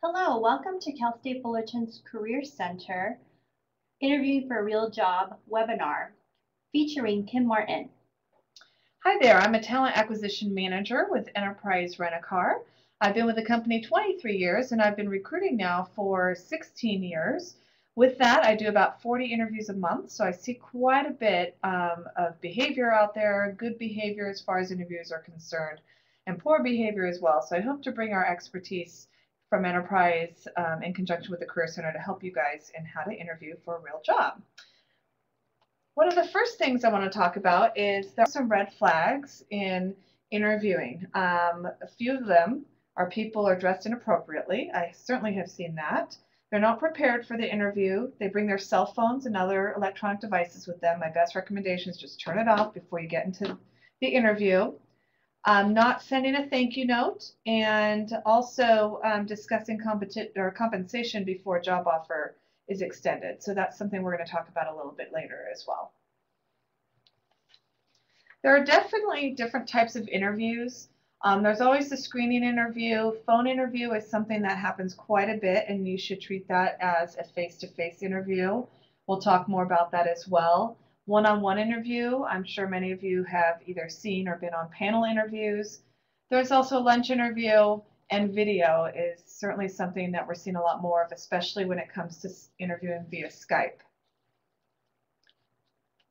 Hello, welcome to Cal State Fullerton's Career Center Interviewing for a Real Job webinar featuring Kim Martin. Hi there, I'm a talent acquisition manager with Enterprise Rent-A-Car. I've been with the company 23 years and I've been recruiting now for 16 years. With that, I do about 40 interviews a month, so I see quite a bit of behavior out there, good behavior as far as interviews are concerned, and poor behavior as well. So I hope to bring our expertise from Enterprise in conjunction with the Career Center to help you guys in how to interview for a real job. One of the first things I want to talk about is there are some red flags in interviewing. A few of them are people are dressed inappropriately. I certainly have seen that. They're not prepared for the interview. They bring their cell phones and other electronic devices with them. My best recommendation is just turn it off before you get into the interview. Not sending a thank you note, and also discussing compensation before a job offer is extended. So that's something we're going to talk about a little bit later as well. There are definitely different types of interviews. There's always the screening interview. Phone interview is something that happens quite a bit, and you should treat that as a face-to-face interview. We'll talk more about that as well. One-on-one interview, I'm sure many of you have either seen or been on panel interviews. There's also a lunch interview, and video is certainly something that we're seeing a lot more of, especially when it comes to interviewing via Skype.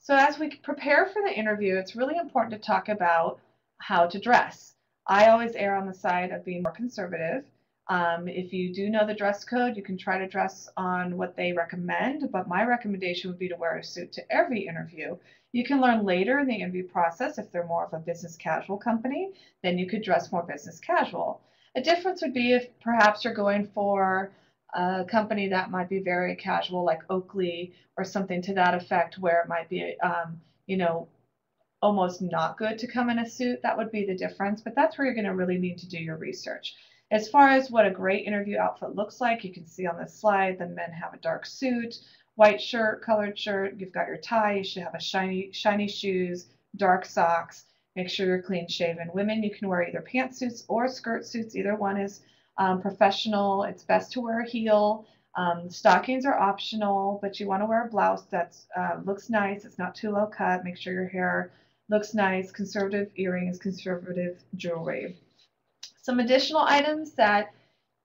So as we prepare for the interview, it's really important to talk about how to dress. I always err on the side of being more conservative. If you do know the dress code, you can try to dress on what they recommend, but my recommendation would be to wear a suit to every interview. You can learn later in the interview process if they're more of a business casual company, then you could dress more business casual. A difference would be if perhaps you're going for a company that might be very casual, like Oakley or something to that effect, where it might be, almost not good to come in a suit. That would be the difference, but that's where you're going to really need to do your research. As far as what a great interview outfit looks like, you can see on this slide, the men have a dark suit, white shirt, colored shirt, you've got your tie, you should have a shiny shoes, dark socks, make sure you're clean shaven. Women, you can wear either pantsuits or skirt suits, either one is professional. It's best to wear a heel. Stockings are optional, but you want to wear a blouse that looks nice. It's not too low cut. Make sure your hair looks nice. Conservative earrings, conservative jewelry. Some additional items that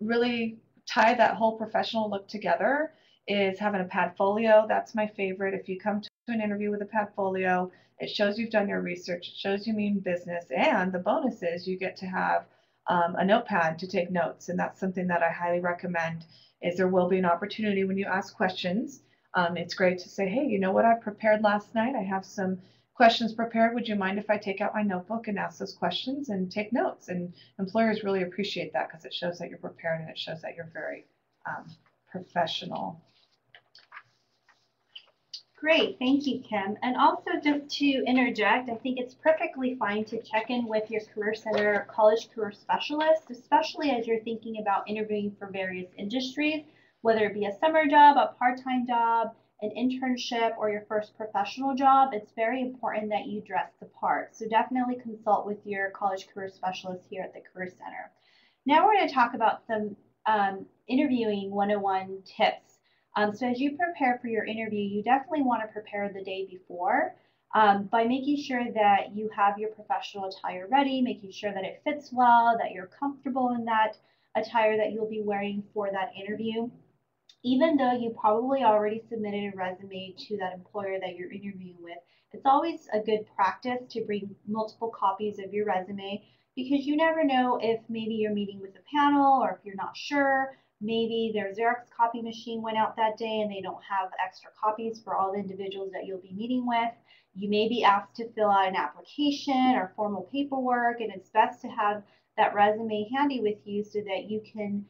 really tie that whole professional look together is having a padfolio. That's my favorite. If you come to an interview with a padfolio, it shows you've done your research. It shows you mean business. And the bonus is you get to have a notepad to take notes, and that's something that I highly recommend. Is there will be an opportunity when you ask questions. It's great to say, hey, you know what I prepared last night? I have some questions prepared. Would you mind if I take out my notebook and ask those questions and take notes? And employers really appreciate that because it shows that you're prepared and it shows that you're very professional. Great, thank you, Kim. And also just to interject, I think it's perfectly fine to check in with your Career Center college career specialist, especially as you're thinking about interviewing for various industries, whether it be a summer job, a part-time job, an internship, or your first professional job. It's very important that you dress the part. So definitely consult with your college career specialist here at the Career Center. Now we're going to talk about some interviewing 101 tips. So as you prepare for your interview, you definitely want to prepare the day before by making sure that you have your professional attire ready, making sure that it fits well, that you're comfortable in that attire that you'll be wearing for that interview. Even though you probably already submitted a resume to that employer that you're interviewing with, it's always a good practice to bring multiple copies of your resume because you never know if maybe you're meeting with a panel or if you're not sure. Maybe their Xerox copy machine went out that day and they don't have extra copies for all the individuals that you'll be meeting with. You may be asked to fill out an application or formal paperwork, and it's best to have that resume handy with you so that you can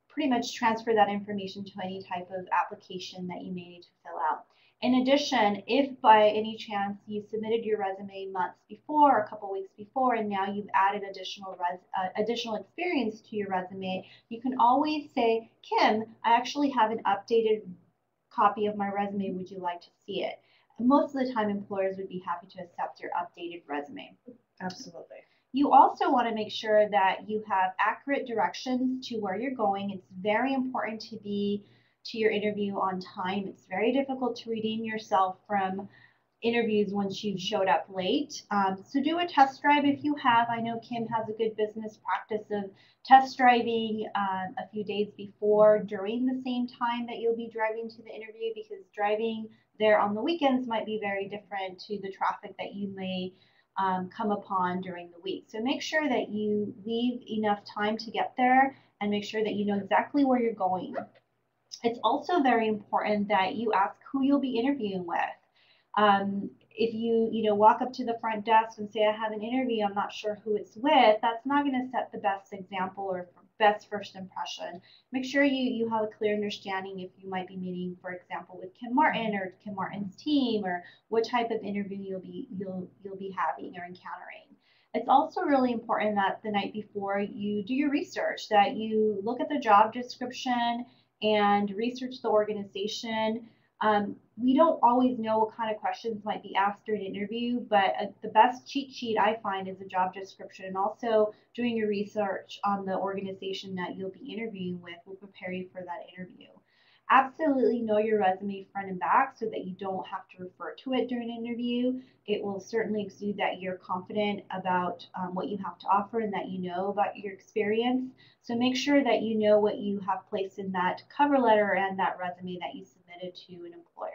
pretty much transfer that information to any type of application that you may need to fill out. In addition, if by any chance you submitted your resume months before, or a couple weeks before, and now you've added additional experience to your resume, you can always say, Kim, I actually have an updated copy of my resume. Would you like to see it? And most of the time, employers would be happy to accept your updated resume. Absolutely. You also want to make sure that you have accurate directions to where you're going. It's very important to be to your interview on time. It's very difficult to redeem yourself from interviews once you've showed up late. So do a test drive if you have. I know Kim has a good business practice of test driving a few days before during the same time that you'll be driving to the interview, because driving there on the weekends might be very different to the traffic that you may come upon during the week. So make sure that you leave enough time to get there and make sure that you know exactly where you're going. It's also very important that you ask who you'll be interviewing with. If you walk up to the front desk and say, I have an interview, I'm not sure who it's with, that's not going to set the best example or best first impression. Make sure you have a clear understanding if you might be meeting, for example, with Kim Martin or Kim Martin's team, or what type of interview you'll be having or encountering. It's also really important that the night before you do your research, that you look at the job description and research the organization. We don't always know what kind of questions might be asked during an interview, but the best cheat sheet I find is a job description, and also doing your research on the organization that you'll be interviewing with will prepare you for that interview. Absolutely know your resume front and back so that you don't have to refer to it during an interview. It will certainly exude that you're confident about what you have to offer and that you know about your experience. So make sure that you know what you have placed in that cover letter and that resume that you submitted to an employer.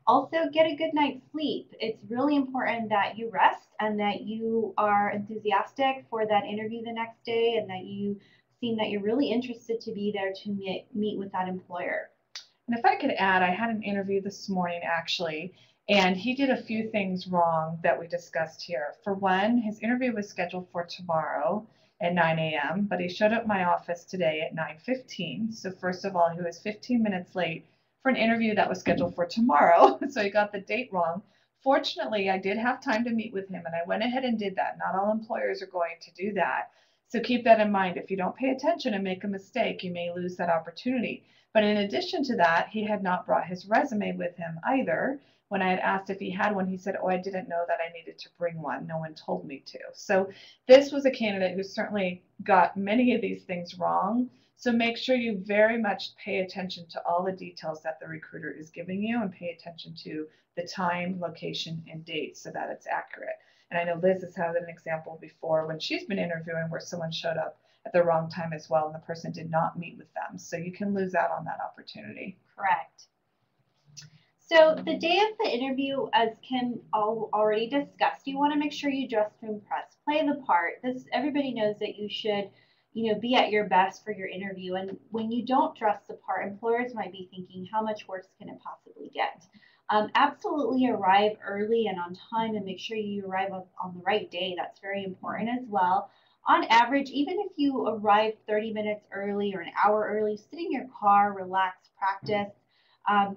Also, get a good night's sleep. It's really important that you rest and that you are enthusiastic for that interview the next day, and that you seem that you're really interested to be there to meet with that employer. And if I could add, I had an interview this morning actually, and he did a few things wrong that we discussed here. For one, his interview was scheduled for tomorrow at 9 a.m., but he showed up at my office today at 9:15. So first of all, he was 15 minutes late for an interview that was scheduled for tomorrow. So he got the date wrong. Fortunately, I did have time to meet with him, and I went ahead and did that. Not all employers are going to do that. So keep that in mind. If you don't pay attention and make a mistake, you may lose that opportunity. But in addition to that, he had not brought his resume with him either. When I had asked if he had one, he said, oh, I didn't know that I needed to bring one. No one told me to. So this was a candidate who certainly got many of these things wrong. So make sure you very much pay attention to all the details that the recruiter is giving you, and pay attention to the time, location, and date so that it's accurate. And I know Liz has had an example before when she's been interviewing where someone showed up at the wrong time as well, and the person did not meet with them. So you can lose out on that opportunity. Correct. So the day of the interview, as Kim already discussed, you want to make sure you dress to impress, play the part. Everybody knows that you should, be at your best for your interview. And when you don't dress the part, employers might be thinking, how much worse can it possibly get? Absolutely arrive early and on time, and make sure you arrive on the right day. That's very important as well. On average, even if you arrive 30 minutes early or an hour early, sit in your car, relax, practice.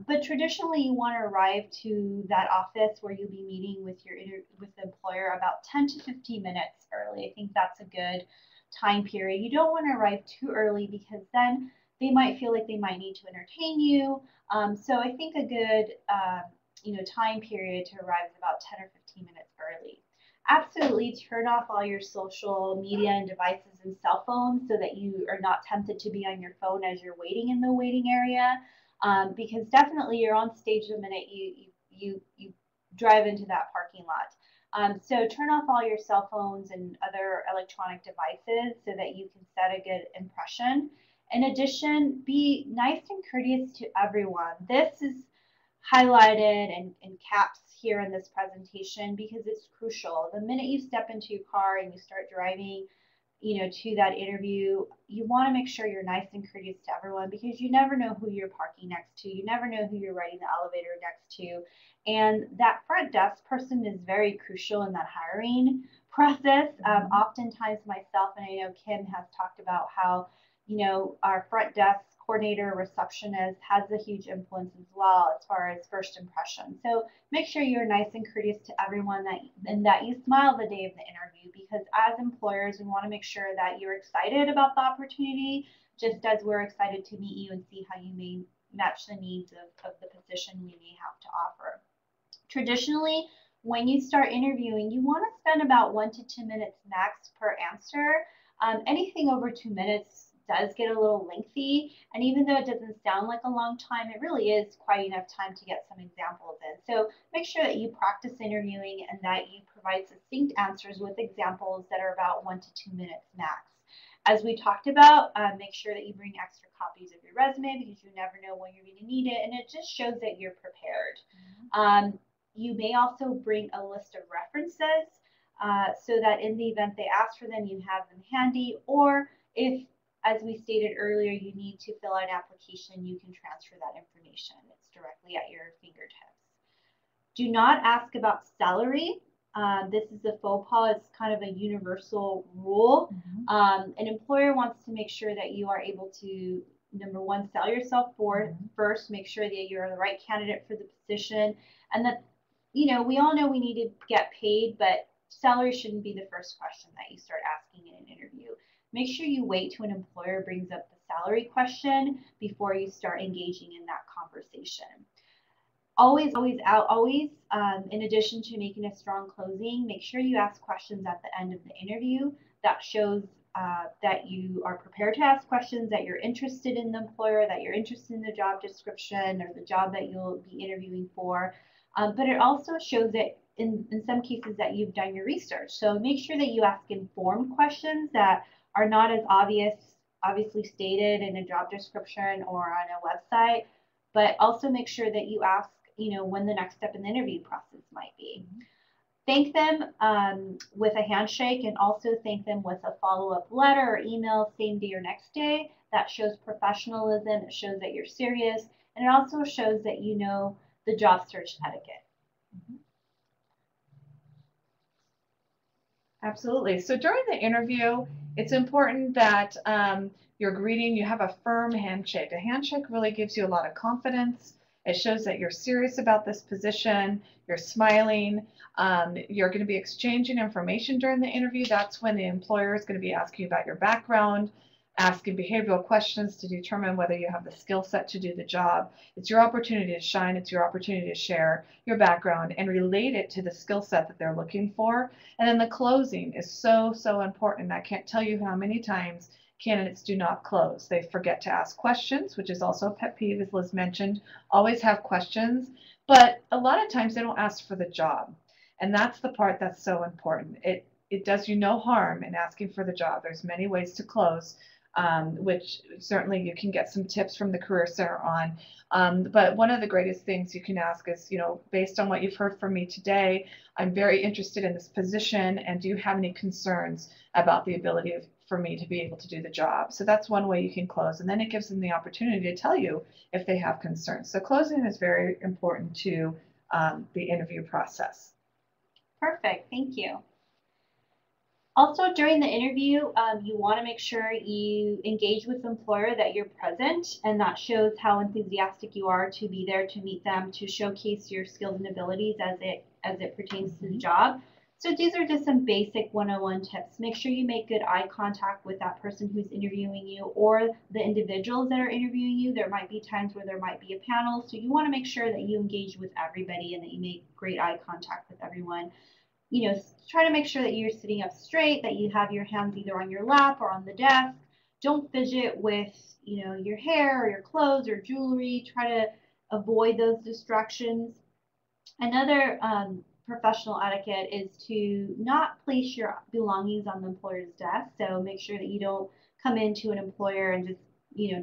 But traditionally, you want to arrive to that office where you'll be meeting with with the employer about 10 to 15 minutes early. I think that's a good time period. You don't want to arrive too early, because then they might feel like they might need to entertain you. So I think a good time period to arrive is about 10 or 15 minutes early. Absolutely turn off all your social media and devices and cell phones so that you are not tempted to be on your phone as you're waiting in the waiting area, because definitely you're on stage the minute you drive into that parking lot. So turn off all your cell phones and other electronic devices so that you can set a good impression. In addition, be nice and courteous to everyone. This is highlighted and in caps here in this presentation because it's crucial. The minute you step into your car and you start driving, to that interview, you want to make sure you're nice and courteous to everyone, because you never know who you're parking next to. You never know who you're riding the elevator next to. And that front desk person is very crucial in that hiring process. Oftentimes myself, and I know Kim has talked about how, our front desk coordinator, receptionist has a huge influence as well as far as first impression. So make sure you're nice and courteous to everyone, and that you smile the day of the interview, because as employers, we want to make sure that you're excited about the opportunity, just as we're excited to meet you and see how you may match the needs of the position we may have to offer. Traditionally, when you start interviewing, you want to spend about 1 to 2 minutes max per answer. Anything over 2 minutes does get a little lengthy, and even though it doesn't sound like a long time, it really is quite enough time to get some examples in. So make sure that you practice interviewing and that you provide succinct answers with examples that are about 1 to 2 minutes max. As we talked about, make sure that you bring extra copies of your resume because you never know when you're going to need it, and it just shows that you're prepared. You may also bring a list of references so that in the event they ask for them, you have them handy, or if, as we stated earlier, you need to fill out an application, you can transfer that information. It's directly at your fingertips. Do not ask about salary. This is a faux pas. It's kind of a universal rule. An employer wants to make sure that you are able to, number one, sell yourself first, make sure that you're the right candidate for the position, and that, we all know we need to get paid, but salary shouldn't be the first question that you start asking in an interview. Make sure you wait till an employer brings up the salary question before you start engaging in that conversation. Always, in addition to making a strong closing, make sure you ask questions at the end of the interview that shows that you are prepared to ask questions, that you're interested in the employer, that you're interested in the job description or the job that you'll be interviewing for. But it also shows that in some cases that you've done your research. So make sure that you ask informed questions that are not as obviously stated in a job description or on a website, but also make sure that you ask, when the next step in the interview process might be. Thank them with a handshake, and also thank them with a follow-up letter or email same day or next day. That shows professionalism, it shows that you're serious, and it also shows that you know the job search etiquette. Absolutely. So during the interview, it's important that you're greeting, you have a firm handshake. A handshake really gives you a lot of confidence. It shows that you're serious about this position, you're smiling, you're going to be exchanging information during the interview. That's when the employer is going to be asking you about your background, asking behavioral questions to determine whether you have the skill set to do the job. It's your opportunity to shine. It's your opportunity to share your background and relate it to the skill set that they're looking for. And then the closing is so, so important. I can't tell you how many times candidates do not close. They forget to ask questions, which is also a pet peeve, as Liz mentioned. Always have questions, but a lot of times they don't ask for the job. And that's the part that's so important. It does you no harm in asking for the job. There's many ways to close, which certainly you can get some tips from the Career Center on. But one of the greatest things you can ask is, based on what you've heard from me today, I'm very interested in this position, and do you have any concerns about the ability for me to be able to do the job? So that's one way you can close, and then it gives them the opportunity to tell you if they have concerns. So closing is very important to the interview process. Perfect, thank you. Also, during the interview, you want to make sure you engage with the employer, that you're present, and that shows how enthusiastic you are to be there to meet them, to showcase your skills and abilities as it pertains to the job. So these are just some basic 101 tips. Make sure you make good eye contact with that person who's interviewing you or the individuals that are interviewing you. There might be times where there might be a panel, so you want to make sure that you engage with everybody and that you make great eye contact with everyone. Try to make sure that you're sitting up straight, that you have your hands either on your lap or on the desk. Don't fidget with, your hair or your clothes or jewelry. Try to avoid those distractions. Another professional etiquette is to not place your belongings on the employer's desk. So make sure that you don't come into an employer and just,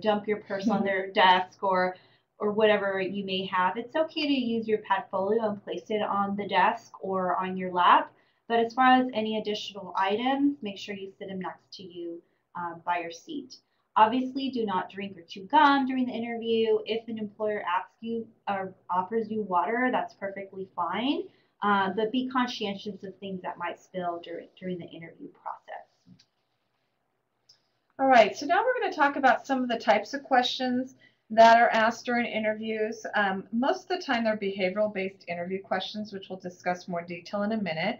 dump your purse on their desk or whatever you may have. It's okay to use your Padfolio and place it on the desk or on your lap. But as far as any additional items, make sure you sit them next to you by your seat. Obviously, do not drink or chew gum during the interview. If an employer asks you or offers you water, that's perfectly fine. But be conscientious of things that might spill during the interview process. All right, so now we're going to talk about some of the types of questions that are asked during interviews. Most of the time they're behavioral-based interview questions, which we'll discuss more detail in a minute.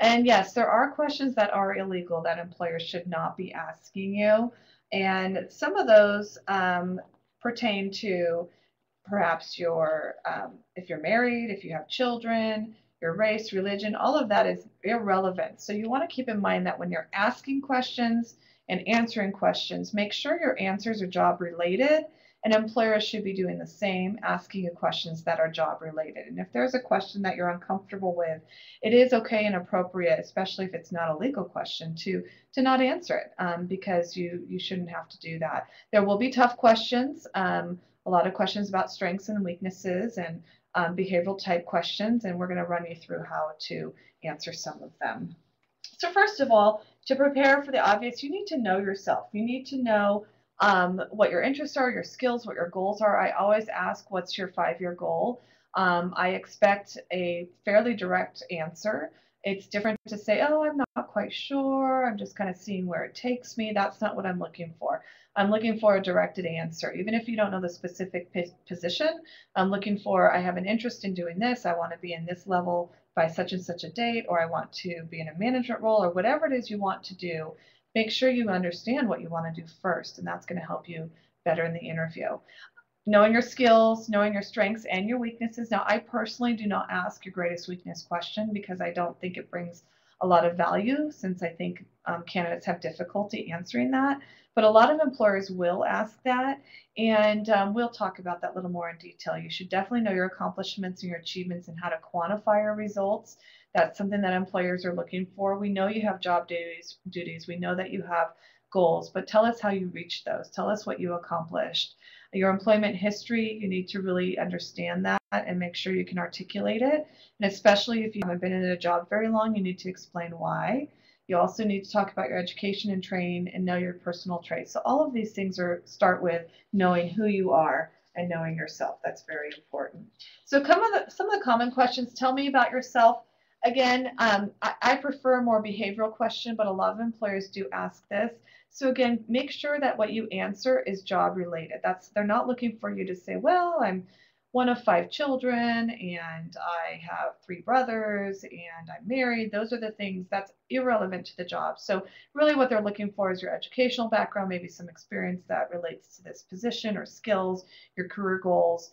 And yes, there are questions that are illegal that employers should not be asking you. And some of those pertain to perhaps if you're married, if you have children, your race, religion, all of that is irrelevant. So you want to keep in mind that when you're asking questions and answering questions, make sure your answers are job related, and employers should be doing the same, asking you questions that are job related. And if there's a question that you're uncomfortable with, it is okay and appropriate, especially if it's not a legal question, to not answer it, because you shouldn't have to do that. There will be tough questions, a lot of questions about strengths and weaknesses, and behavioral type questions, and we're going to run you through how to answer some of them. So first of all, to prepare for the obvious, you need to know yourself. You need to know what your interests are, your skills, what your goals are. I always ask, what's your 5-year goal? I expect a fairly direct answer. It's different to say, oh, I'm not quite sure, I'm just kind of seeing where it takes me. That's not what I'm looking for. I'm looking for a directed answer. Even if you don't know the specific position, I'm looking for, I have an interest in doing this, I want to be in this level by such and such a date, or I want to be in a management role, or whatever it is you want to do. Make sure you understand what you want to do first, and that's going to help you better in the interview. Knowing your skills, knowing your strengths and your weaknesses. Now, I personally do not ask your greatest weakness question because I don't think it brings a lot of value, since I think candidates have difficulty answering that. But a lot of employers will ask that, and we'll talk about that a little more in detail. You should definitely know your accomplishments and your achievements and how to quantify your results. That's something that employers are looking for. We know you have job duties. We know that you have goals, but tell us how you reached those. Tell us what you accomplished. Your employment history, you need to really understand that and make sure you can articulate it. And especially if you haven't been in a job very long, you need to explain why. You also need to talk about your education and training and know your personal traits. So all of these things start with knowing who you are and knowing yourself. That's very important. So some of the common questions. Tell me about yourself. Again, I prefer a more behavioral question, but a lot of employers do ask this. So again, make sure that what you answer is job related. They're not looking for you to say, well, I'm one of 5 children and I have 3 brothers and I'm married. Those are the things that's irrelevant to the job. So really what they're looking for is your educational background, maybe some experience that relates to this position or skills, your career goals.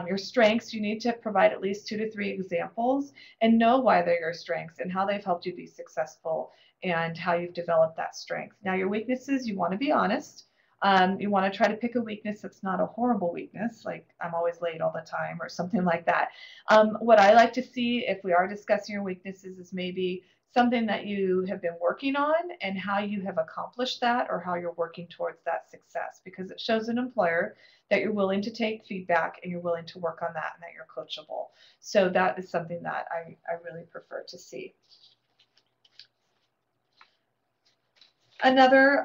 Your strengths, you need to provide at least 2 to 3 examples and know why they're your strengths and how they've helped you be successful and how you've developed that strength. Now, your weaknesses, you want to be honest. You want to try to pick a weakness that's not a horrible weakness, like I'm always late all the time or something like that. What I like to see, if we are discussing your weaknesses, is maybe something that you have been working on and how you have accomplished that, or how you're working towards that success, because it shows an employer that you're willing to take feedback and you're willing to work on that and that you're coachable. So that is something that I really prefer to see. Another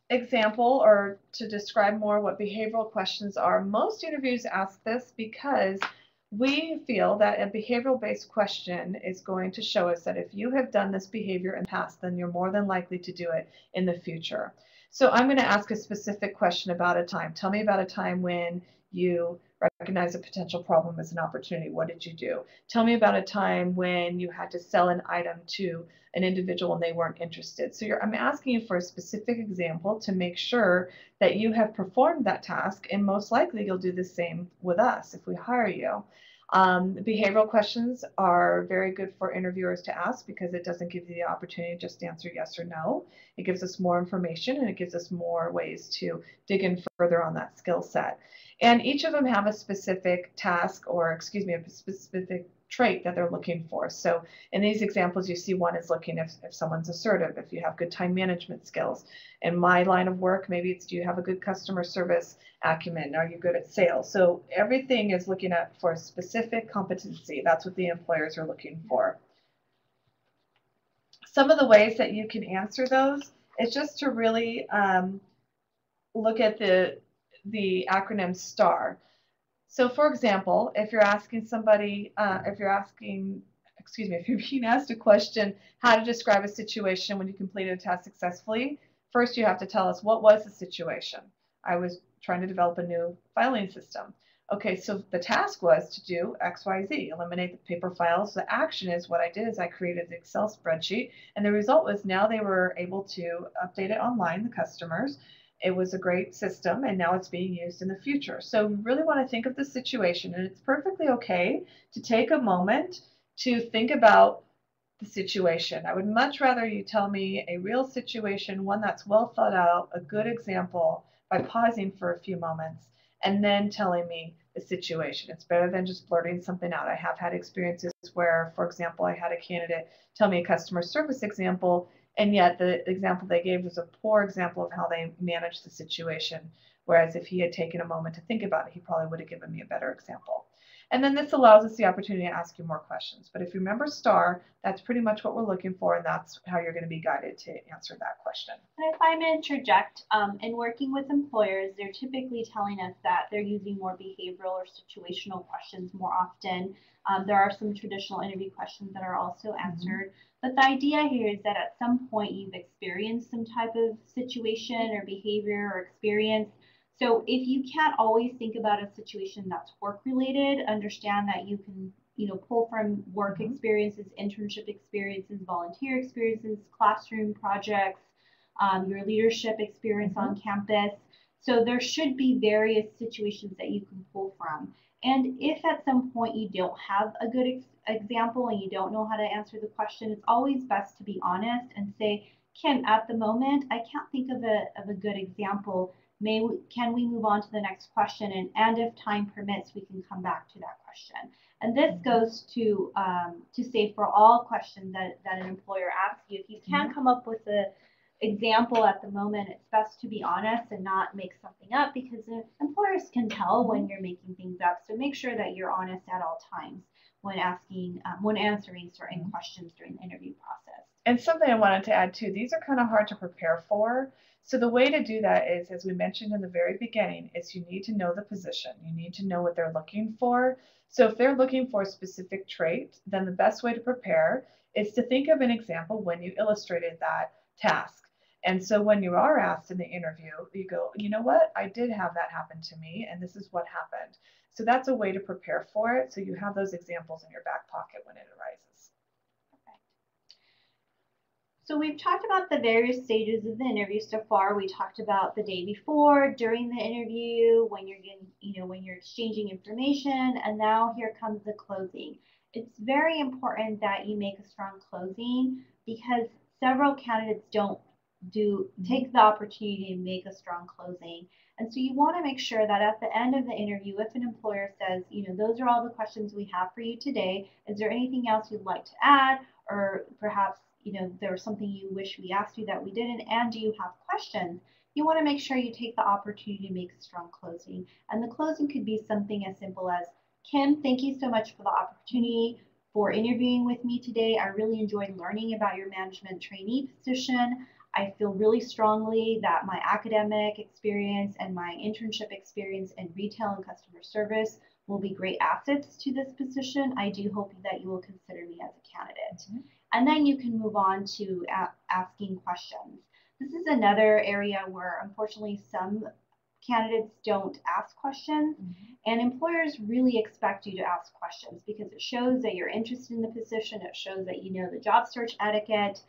example, or to describe more what behavioral questions are, most interviews ask this because we feel that a behavioral-based question is going to show us that if you have done this behavior in the past, then you're more than likely to do it in the future. So I'm going to ask a specific question about a time. Tell me about a time when you recognize a potential problem as an opportunity. What did you do? Tell me about a time when you had to sell an item to an individual and they weren't interested. So I'm asking you for a specific example to make sure that you have performed that task, and most likely you'll do the same with us if we hire you. Behavioral questions are very good for interviewers to ask because it doesn't give you the opportunity to just answer yes or no. It gives us more information and it gives us more ways to dig in further on that skill set. And each of them have a specific task, or excuse me, a specific trait that they're looking for. So in these examples, you see one is looking if someone's assertive, if you have good time management skills. In my line of work, maybe it's, do you have a good customer service acumen? Are you good at sales? So everything is looking at for a specific competency. That's what the employers are looking for. Some of the ways that you can answer those is just to really look at the acronym STAR. So for example, if you're asking somebody, if you're being asked a question, how to describe a situation when you completed a task successfully, first you have to tell us, what was the situation? I was trying to develop a new filing system. Okay, so the task was to do X, Y, Z, eliminate the paper files. The action is, what I did is I created an Excel spreadsheet, and the result was now they were able to update it online, the customers. It was a great system, and now it's being used in the future. So we really want to think of the situation, and it's perfectly okay to take a moment to think about the situation. I would much rather you tell me a real situation, one that's well thought out, a good example, by pausing for a few moments and then telling me the situation. It's better than just blurting something out. I have had experiences where, for example, I had a candidate tell me a customer service example, and yet the example they gave was a poor example of how they managed the situation. Whereas if he had taken a moment to think about it, he probably would have given me a better example. And then this allows us the opportunity to ask you more questions. But if you remember STAR, that's pretty much what we're looking for, and that's how you're going to be guided to answer that question. And if I may interject, in working with employers, they're typically telling us that they're using more behavioral or situational questions more often. There are some traditional interview questions that are also answered. But the idea here is that at some point you've experienced some type of situation or behavior or experience. So if you can't always think about a situation that's work related, understand that you can, pull from work experiences, internship experiences, volunteer experiences, classroom projects, your leadership experience on campus. So there should be various situations that you can pull from. And if at some point you don't have a good example and you don't know how to answer the question, it's always best to be honest and say, Kim, at the moment, I can't think of a good example. Can we move on to the next question? And if time permits, we can come back to that question. And this goes to say for all questions that an employer asks you, if you can't come up with a example at the moment, it's best to be honest and not make something up, because employers can tell when you're making things up. So make sure that you're honest at all times when answering certain questions during the interview process. And something I wanted to add too, these are kind of hard to prepare for. So the way to do that is, as we mentioned in the very beginning, is you need to know the position. You need to know what they're looking for. So if they're looking for a specific trait, then the best way to prepare is to think of an example when you illustrated that task. And so when you are asked in the interview, you go, you know what, I did have that happen to me, and this is what happened. So that's a way to prepare for it, so you have those examples in your back pocket when it arises. So we've talked about the various stages of the interview so far. We talked about the day before, during the interview, when you're getting, when you're exchanging information, and now here comes the closing. It's very important that you make a strong closing, because several candidates don't take the opportunity to make a strong closing. And so you want to make sure that at the end of the interview, if an employer says, those are all the questions we have for you today, is there anything else you'd like to add? Or perhaps, there's something you wish we asked you that we didn't, and do you have questions? You want to make sure you take the opportunity to make a strong closing. And the closing could be something as simple as, Kim, thank you so much for the opportunity for interviewing with me today. I really enjoyed learning about your management trainee position. I feel really strongly that my academic experience and my internship experience in retail and customer service will be great assets to this position. I do hope that you will consider me as a candidate. And then you can move on to asking questions. This is another area where, unfortunately, some candidates don't ask questions, and employers really expect you to ask questions, because it shows that you're interested in the position, it shows that you know the job search etiquette,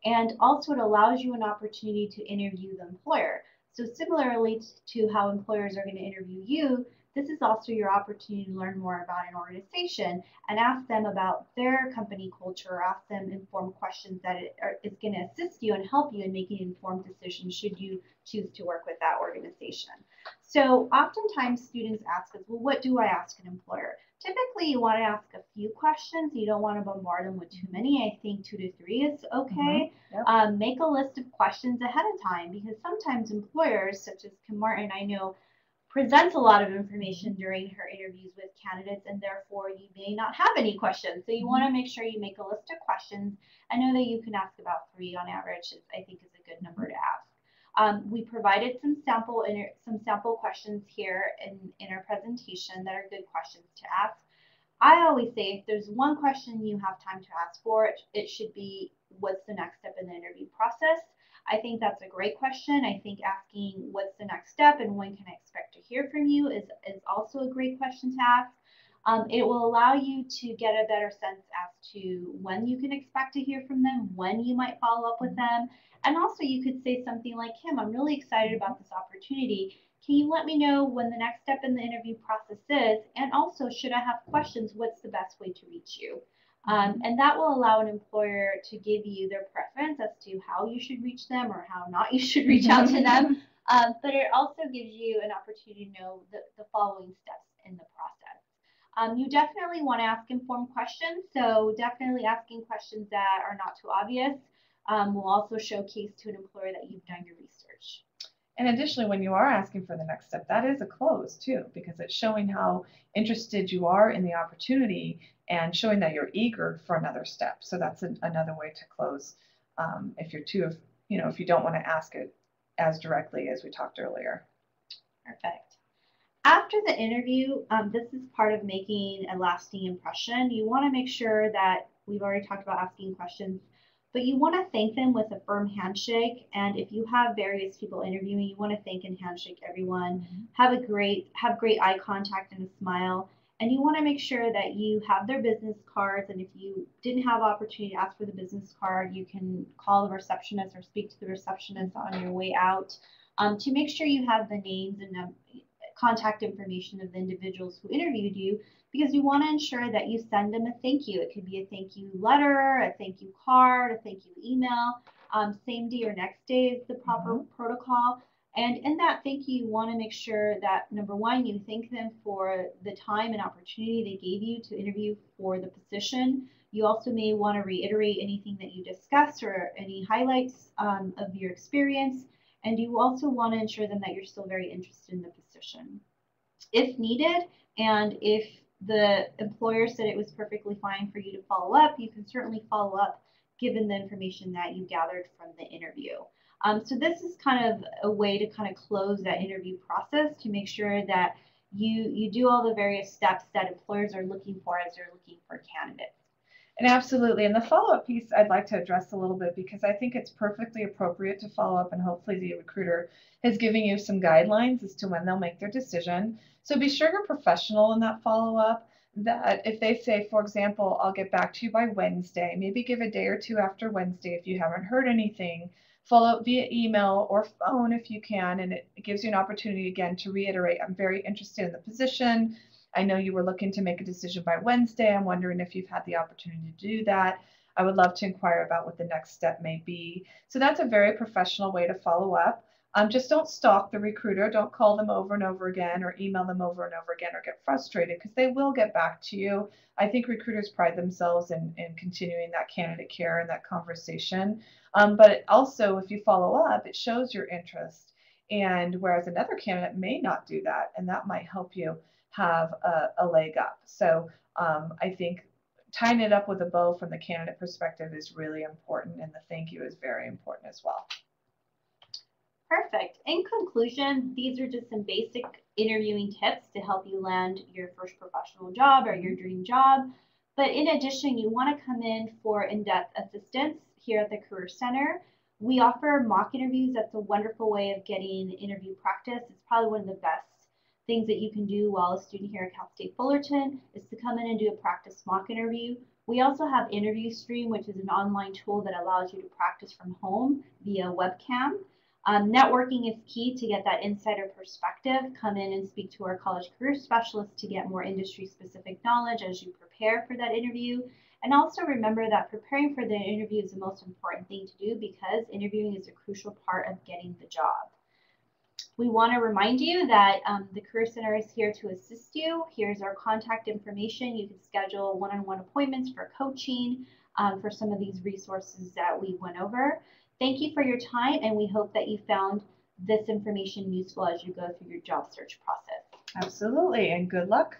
and also it allows you an opportunity to interview the employer. So similarly to how employers are going to interview you, this is also your opportunity to learn more about an organization and ask them about their company culture, or ask them informed questions that is going to assist you and help you in making informed decisions should you choose to work with that organization. So oftentimes students ask us, well, what do I ask an employer? Typically, you want to ask a few questions. You don't want to bombard them with too many. I think 2 to 3 is okay. Make a list of questions ahead of time, because sometimes employers, such as Kim Martin, I know, presents a lot of information during her interviews with candidates, and therefore you may not have any questions. So you want to make sure you make a list of questions. I know that you can ask about 3 on average, I think is a good number to ask. We provided some sample questions here in our presentation that are good questions to ask. I always say, if there's one question you have time to ask for, it should be, what's the next step in the interview process? I think that's a great question. I think asking what's the next step and when can I expect to hear from you is also a great question to ask. It will allow you to get a better sense as to when you can expect to hear from them, when you might follow up with them. And also you could say something like, Kim, I'm really excited about this opportunity. Can you let me know when the next step in the interview process is? And also, should I have questions, what's the best way to reach you? And that will allow an employer to give you their preference as to how you should reach them or how not you should reach out to them. But it also gives you an opportunity to know the following steps in the process. You definitely want to ask informed questions, so definitely asking questions that are not too obvious will also showcase to an employer that you've done your research. And additionally, when you are asking for the next step, that is a close too, because it's showing how interested you are in the opportunity and showing that you're eager for another step. So that's another way to close if you're too, if you don't want to ask it as directly as we talked earlier. Perfect. After the interview, this is part of making a lasting impression. You want to make sure that we've already talked about asking questions, but you want to thank them with a firm handshake. And if you have various people interviewing, you want to thank and handshake everyone. Have great eye contact and a smile. And you want to make sure that you have their business cards. And if you didn't have opportunity to ask for the business card, you can call the receptionist or speak to the receptionist on your way out to make sure you have the names and contact information of the individuals who interviewed you, because you want to ensure that you send them a thank you. It could be a thank you letter, a thank you card, a thank you email. Same day or next day is the proper protocol. And in that thank you, you want to make sure that, number one, you thank them for the time and opportunity they gave you to interview for the position. You also may want to reiterate anything that you discussed or any highlights of your experience. And you also want to ensure them that you're still very interested in the position. If needed, and if the employer said it was perfectly fine for you to follow up, you can certainly follow up given the information that you gathered from the interview. So this is kind of a way to kind of close that interview process to make sure that you do all the various steps that employers are looking for as they're looking for candidates. And absolutely. And the follow-up piece I'd like to address a little bit, because I think it's perfectly appropriate to follow up, and hopefully the recruiter is giving you some guidelines as to when they'll make their decision. So be sure you're professional in that follow-up, that if they say, for example, I'll get back to you by Wednesday, maybe give a day or two after Wednesday if you haven't heard anything. Follow up via email or phone if you can, and it gives you an opportunity again to reiterate, I'm very interested in the position. I know you were looking to make a decision by Wednesday. I'm wondering if you've had the opportunity to do that. I would love to inquire about what the next step may be. So that's a very professional way to follow up. Just don't stalk the recruiter. Don't call them over and over again or email them over and over again or get frustrated, because they will get back to you. I think recruiters pride themselves in continuing that candidate care and that conversation. But also, if you follow up, it shows your interest. And whereas another candidate may not do that, and that might help you have a leg up. So I think tying it up with a bow from the candidate perspective is really important, and the thank you is very important as well. Perfect. In conclusion, these are just some basic interviewing tips to help you land your first professional job or your dream job. But in addition, you want to come in for in-depth assistance here at the Career Center. We offer mock interviews. That's a wonderful way of getting interview practice. It's probably one of the best things that you can do while a student here at Cal State Fullerton is to come in and do a practice mock interview. We also have Interview Stream, which is an online tool that allows you to practice from home via webcam. Networking is key to get that insider perspective. Come in and speak to our college career specialists to get more industry-specific knowledge as you prepare for that interview. And also remember that preparing for the interview is the most important thing to do, because interviewing is a crucial part of getting the job. We want to remind you that the Career Center is here to assist you. Here's our contact information. You can schedule one-on-one appointments for coaching for some of these resources that we went over. Thank you for your time, and we hope that you found this information useful as you go through your job search process. Absolutely, and good luck.